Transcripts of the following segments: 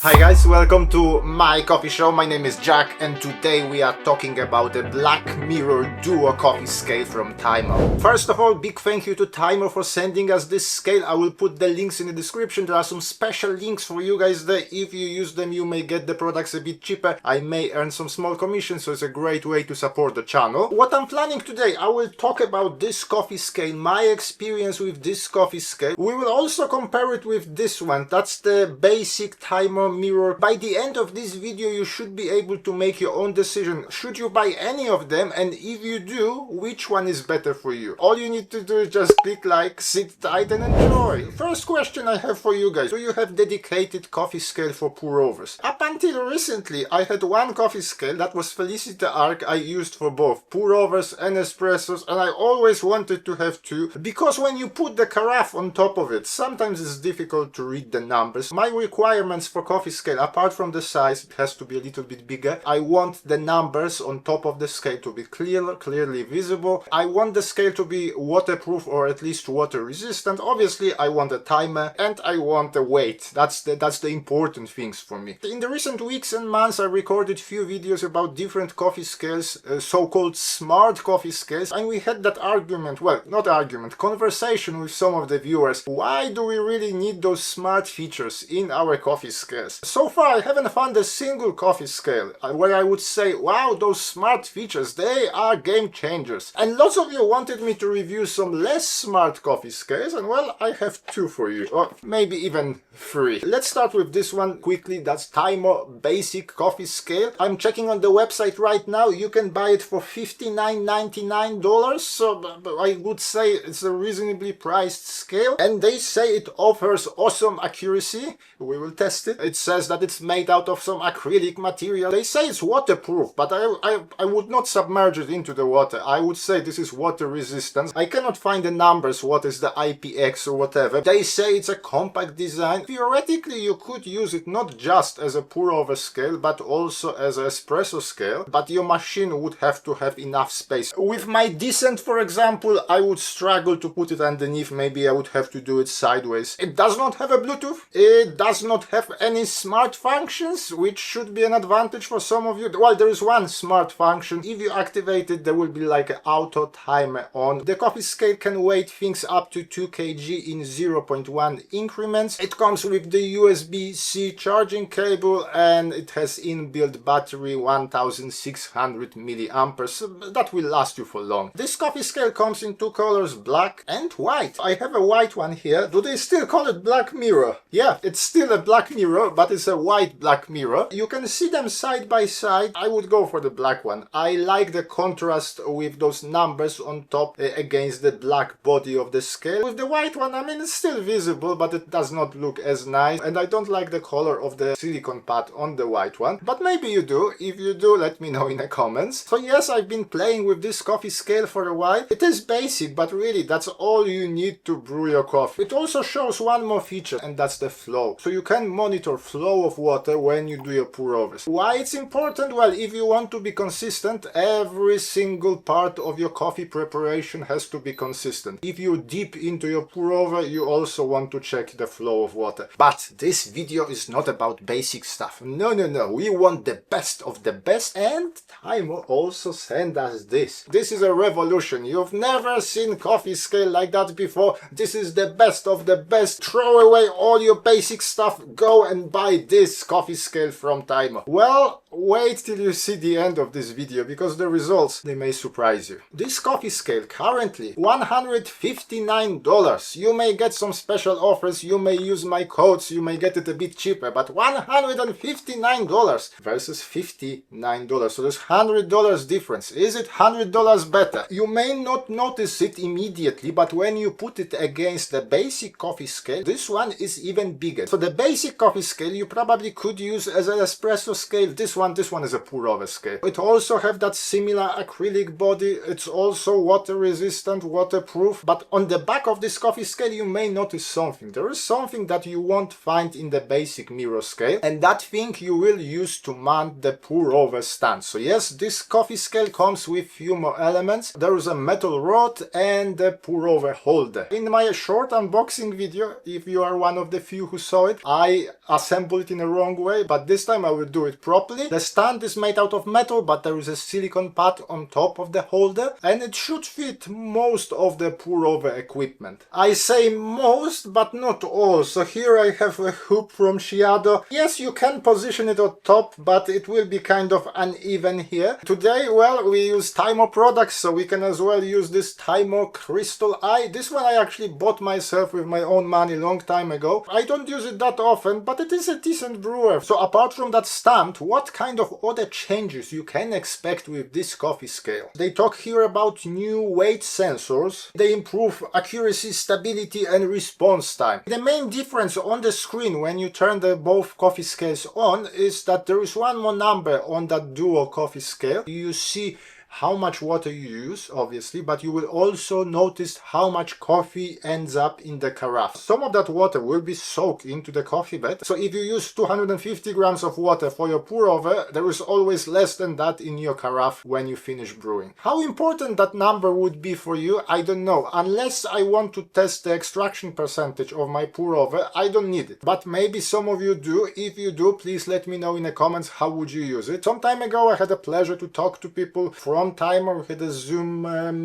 Hi guys, welcome to my coffee show. My name is Jack and today we are talking about the Timemore Duo coffee scale from Timemore. First of all, big thank you to Timemore for sending us this scale. I will put the links in the description. There are some special links for you guys there. If you use them, you may get the products a bit cheaper. I may earn some small commission, so it's a great way to support the channel. What I'm planning today, I will talk about this coffee scale, my experience with this coffee scale. We will also compare it with this one. That's the basic Timemore mirror. By the end of this video you should be able to make your own decision. Should you buy any of them, and if you do, which one is better for you? All you need to do is just click like, sit tight and enjoy. First question I have for you guys: do you have dedicated coffee scale for pour overs? Up until recently I had one coffee scale, that was Felicity Arc. I used for both pour overs and espressos, and I always wanted to have two because when you put the carafe on top of it, sometimes it's difficult to read the numbers. My requirements for coffee scale, apart from the size, it has to be a little bit bigger. I want the numbers on top of the scale to be clearly visible. I want the scale to be waterproof or at least water resistant. Obviously I want a timer and I want a weight. That's the important things for me. In the recent weeks and months I recorded few videos about different coffee scales, so-called smart coffee scales, and we had that argument, well, not argument, conversation with some of the viewers. Why do we really need those smart features in our coffee scales? So far I haven't found a single coffee scale where I would say, wow, those smart features, they are game changers. And lots of you wanted me to review some less smart coffee scales, and well, I have two for you, or maybe even three. Let's start with this one quickly. That's Timemore basic coffee scale. I'm checking on the website right now. You can buy it for $59.99, so I would say it's a reasonably priced scale, and they say it offers awesome accuracy. We will test it. It says that it's made out of some acrylic material. They say it's waterproof, but I would not submerge it into the water. I would say this is water resistant. I cannot find the numbers, what is the IPX or whatever. They say it's a compact design. Theoretically you could use it not just as a pour over scale but also as an espresso scale, but your machine would have to have enough space. With my Descent, for example, I would struggle to put it underneath. Maybe I would have to do it sideways. It does not have a Bluetooth. It does not have any smart functions, which should be an advantage for some of you. Well, there is one smart function. If you activate it, there will be like an auto timer on. The coffee scale can weight things up to 2 kg in 0.1 increments. It comes with the USB-C charging cable and it has inbuilt battery 1600 milliamperes. So that will last you for long. This coffee scale comes in two colors, black and white. I have a white one here. Do they still call it black mirror? Yeah, it's still a black mirror, but it's a white black mirror. You can see them side by side. I would go for the black one. I like the contrast with those numbers on top against the black body of the scale. With the white one, I mean, it's still visible, but it does not look as nice, and I don't like the color of the silicone pad on the white one, but maybe you do. If you do, let me know in the comments. So yes, I've been playing with this coffee scale for a while. It is basic, but really that's all you need to brew your coffee. It also shows one more feature, and that's the flow. So you can monitor flow of water when you do your pour overs. Why it's important? Well, if you want to be consistent, every single part of your coffee preparation has to be consistent. If you dip into your pour over, you also want to check the flow of water. But this video is not about basic stuff. No. We want the best of the best, and Timemore also sent us this. This is a revolution. You've never seen coffee scale like that before. This is the best of the best. Throw away all your basic stuff. Go and buy this coffee scale from Timemore. Well, wait till you see the end of this video, because the results, they may surprise you. This coffee scale currently $159. You may get some special offers, you may use my codes, you may get it a bit cheaper, but $159 versus $59. So there's $100 difference. Is it $100 better? You may not notice it immediately, but when you put it against the basic coffee scale, this one is even bigger. So the basic coffee scale you probably could use as an espresso scale. This one is a pour over scale. It also have that similar acrylic body. It's also water resistant, waterproof. But on the back of this coffee scale you may notice something. There is something that you won't find in the basic mirror scale, and that thing you will use to mount the pour over stand. So yes, this coffee scale comes with few more elements. There is a metal rod and a pour over holder. In my short unboxing video, if you are one of the few who saw it, I assemble it in a wrong way, but this time I will do it properly. The stand is made out of metal, but there is a silicone pad on top of the holder, and it should fit most of the pour-over equipment. I say most, but not all. So here I have a hoop from Shiado. Yes, you can position it on top, but it will be kind of uneven here. Today, well, we use Timemore products, so we can as well use this Timemore Crystal Eye. This one I actually bought myself with my own money long time ago. I don't use it that often, but it is a decent brewer. So apart from that stand, what kind of other changes you can expect with this coffee scale? They talk here about new weight sensors. They improve accuracy, stability and response time. The main difference on the screen when you turn the both coffee scales on is that there is one more number on that Duo coffee scale. You see how much water you use, obviously, but you will also notice how much coffee ends up in the carafe. Some of that water will be soaked into the coffee bed, so if you use 250 grams of water for your pour over, there is always less than that in your carafe when you finish brewing. How important that number would be for you, I don't know. Unless I want to test the extraction percentage of my pour over, I don't need it. But maybe some of you do. If you do, please let me know in the comments how would you use it. Some time ago I had the pleasure to talk to people from Timemore. We had a Zoom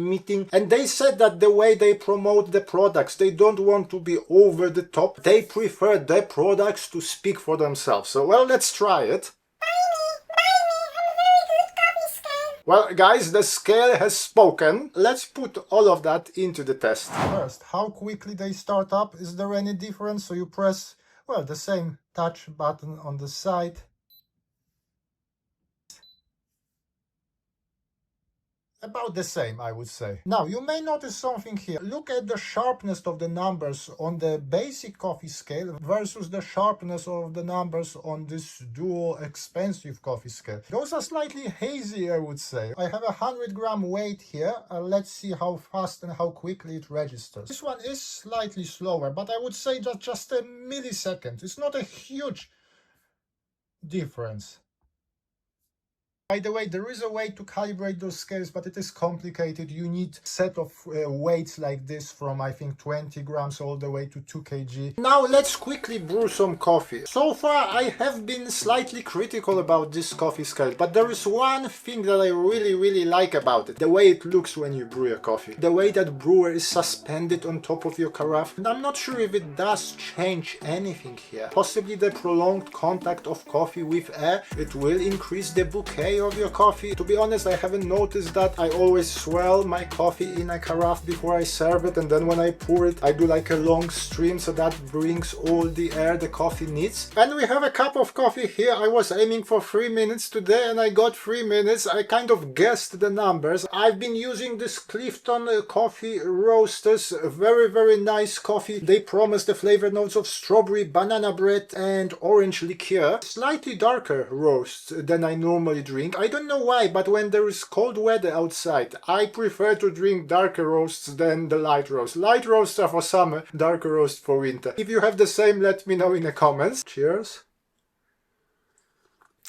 meeting, and they said that the way they promote the products, they don't want to be over the top. They prefer the products to speak for themselves. So, well, let's try it. Well, guys, the scale has spoken. Let's put all of that into the test. First, how quickly they start up. Is there any difference? So you press, well, the same touch button on the side. About the same, I would say. Now, you may notice something here. Look at the sharpness of the numbers on the basic coffee scale versus the sharpness of the numbers on this Duo expensive coffee scale. Those are slightly hazy, I would say. I have a 100-gram weight here. Let's see how fast and how quickly it registers. This one is slightly slower, but I would say that just a millisecond. It's not a huge difference. By the way, there is a way to calibrate those scales, but it is complicated. You need a set of weights like this from, I think, 20 grams all the way to 2 kg. Now let's quickly brew some coffee. So far I have been slightly critical about this coffee scale, but there is one thing that I really like about it. The way it looks when you brew a coffee. The way that brewer is suspended on top of your carafe. And I'm not sure if it does change anything here. Possibly the prolonged contact of coffee with air. It will increase the bouquet of your coffee. To be honest, I haven't noticed that. I always swirl my coffee in a carafe before I serve it, and then when I pour it, I do like a long stream, so that brings all the air the coffee needs. And we have a cup of coffee here. I was aiming for 3 minutes today and I got 3 minutes. I kind of guessed the numbers. I've been using this Clifton coffee roasters. Very nice coffee. They promise the flavor notes of strawberry, banana bread and orange liqueur. Slightly darker roasts than I normally drink. I don't know why, but when there is cold weather outside, I prefer to drink darker roasts than the light roast. Light roasts are for summer, darker roasts for winter. If you have the same, let me know in the comments. Cheers.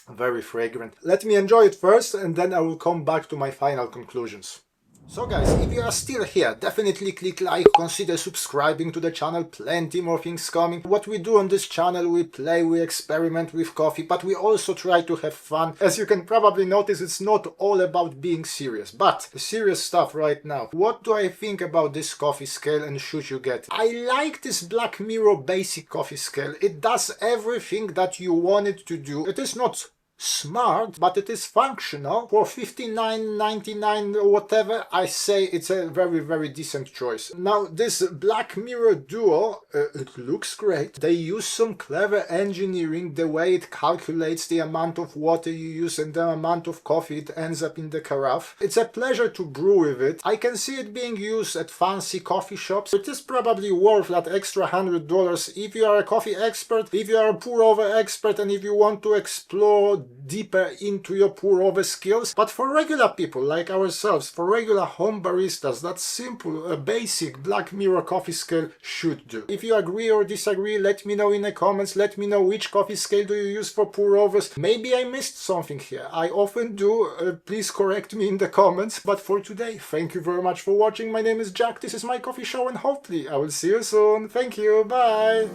Very fragrant. Let me enjoy it first, and then I will come back to my final conclusions. So guys, if you are still here, definitely click like, consider subscribing to the channel, plenty more things coming. What we do on this channel, we play, we experiment with coffee, but we also try to have fun. As you can probably notice, it's not all about being serious, but serious stuff right now. What do I think about this coffee scale and should you get it? I like this Black Mirror basic coffee scale. It does everything that you want it to do. It is not smart, but it is functional. For $59.99 or whatever, I say it's a very decent choice. Now this Black Mirror Duo, it looks great. They use some clever engineering, the way it calculates the amount of water you use and the amount of coffee it ends up in the carafe. It's a pleasure to brew with it. I can see it being used at fancy coffee shops. It is probably worth that extra $100 if you are a coffee expert, if you are a pour-over expert, and if you want to explore deeper into your pour-over skills. But for regular people like ourselves, for regular home baristas, that simple, basic Black Mirror coffee scale should do. If you agree or disagree, let me know in the comments. Let me know which coffee scale do you use for pour-overs. Maybe I missed something here. I often do. Please correct me in the comments. But for today, thank you very much for watching. My name is Jack. This is my coffee show, and hopefully I will see you soon. Thank you. Bye.